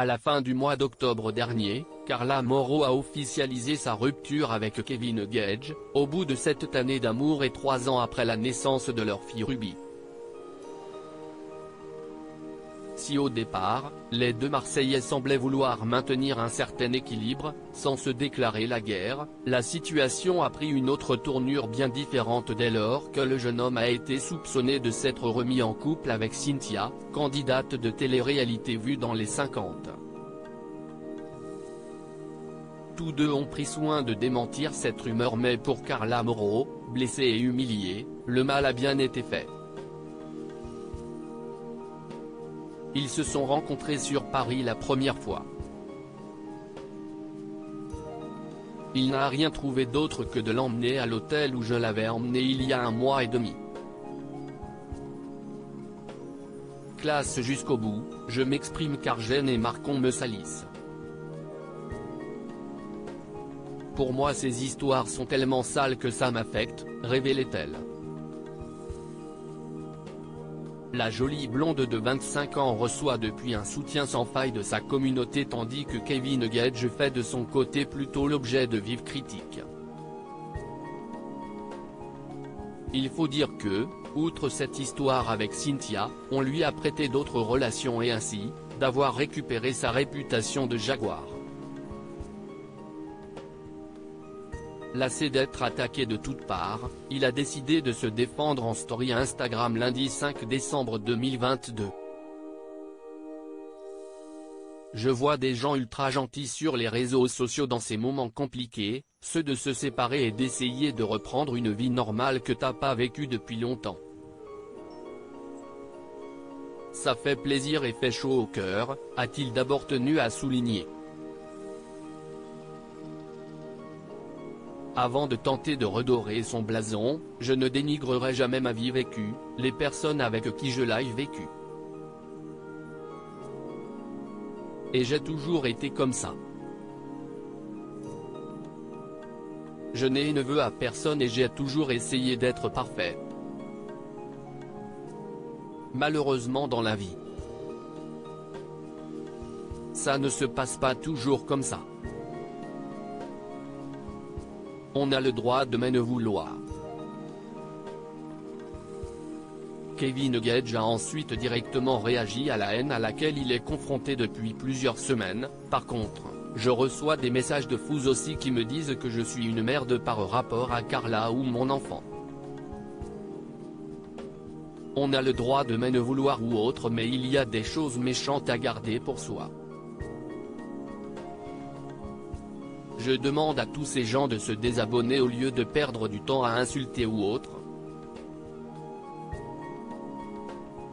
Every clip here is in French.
la fin du mois d'octobre dernier, Carla Mauro a officialisé sa rupture avec Kevin Gage, au bout de 7 années d'amour et 3 ans après la naissance de leur fille Ruby. Si au départ, les deux Marseillais semblaient vouloir maintenir un certain équilibre, sans se déclarer la guerre, la situation a pris une autre tournure bien différente dès lors que le jeune homme a été soupçonné de s'être remis en couple avec Cynthia, candidate de télé-réalité vue dans les 50. Tous deux ont pris soin de démentir cette rumeur, mais pour Carla Mauro, blessée et humiliée, le mal a bien été fait. Ils se sont rencontrés sur Paris la première fois. Il n'a rien trouvé d'autre que de l'emmener à l'hôtel où je l'avais emmené il y a 1 mois et demi. Classe jusqu'au bout, je m'exprime car Jeanne et Marcon me salissent. Pour moi ces histoires sont tellement sales que ça m'affecte, révélait-elle. La jolie blonde de 25 ans reçoit depuis un soutien sans faille de sa communauté tandis que Kevin Gage fait de son côté plutôt l'objet de vives critiques. Il faut dire que, outre cette histoire avec Cynthia, on lui a prêté d'autres relations et ainsi, d'avoir récupéré sa réputation de jaguar. Lassé d'être attaqué de toutes parts, il a décidé de se défendre en story Instagram lundi 5 décembre 2022. Je vois des gens ultra gentils sur les réseaux sociaux dans ces moments compliqués, ceux de se séparer et d'essayer de reprendre une vie normale que t'as pas vécue depuis longtemps. Ça fait plaisir et fait chaud au cœur, a-t-il d'abord tenu à souligner. Avant de tenter de redorer son blason, je ne dénigrerai jamais ma vie vécue, les personnes avec qui je l'ai vécue. Et j'ai toujours été comme ça. Je n'ai ne veux à personne et j'ai toujours essayé d'être parfait. Malheureusement dans la vie, ça ne se passe pas toujours comme ça. On a le droit de m'en vouloir. Kevin Gage a ensuite directement réagi à la haine à laquelle il est confronté depuis plusieurs semaines. Par contre, je reçois des messages de fous aussi qui me disent que je suis une merde par rapport à Carla ou mon enfant. On a le droit de m'en vouloir ou autre, mais il y a des choses méchantes à garder pour soi. Je demande à tous ces gens de se désabonner au lieu de perdre du temps à insulter ou autre.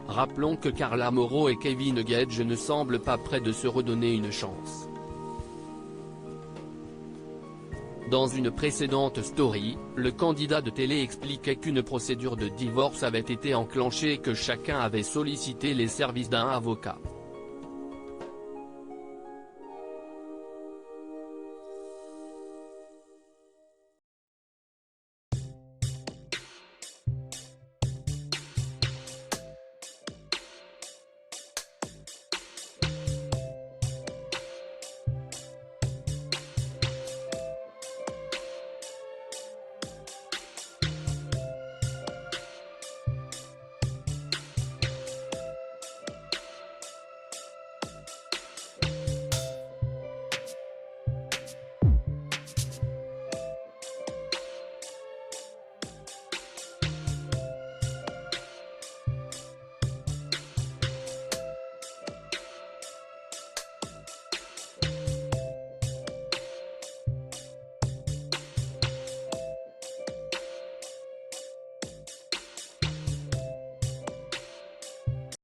Rappelons que Carla Mauro et Kevin Gage ne semblent pas prêts de se redonner une chance. Dans une précédente story, le candidat de télé expliquait qu'une procédure de divorce avait été enclenchée et que chacun avait sollicité les services d'un avocat.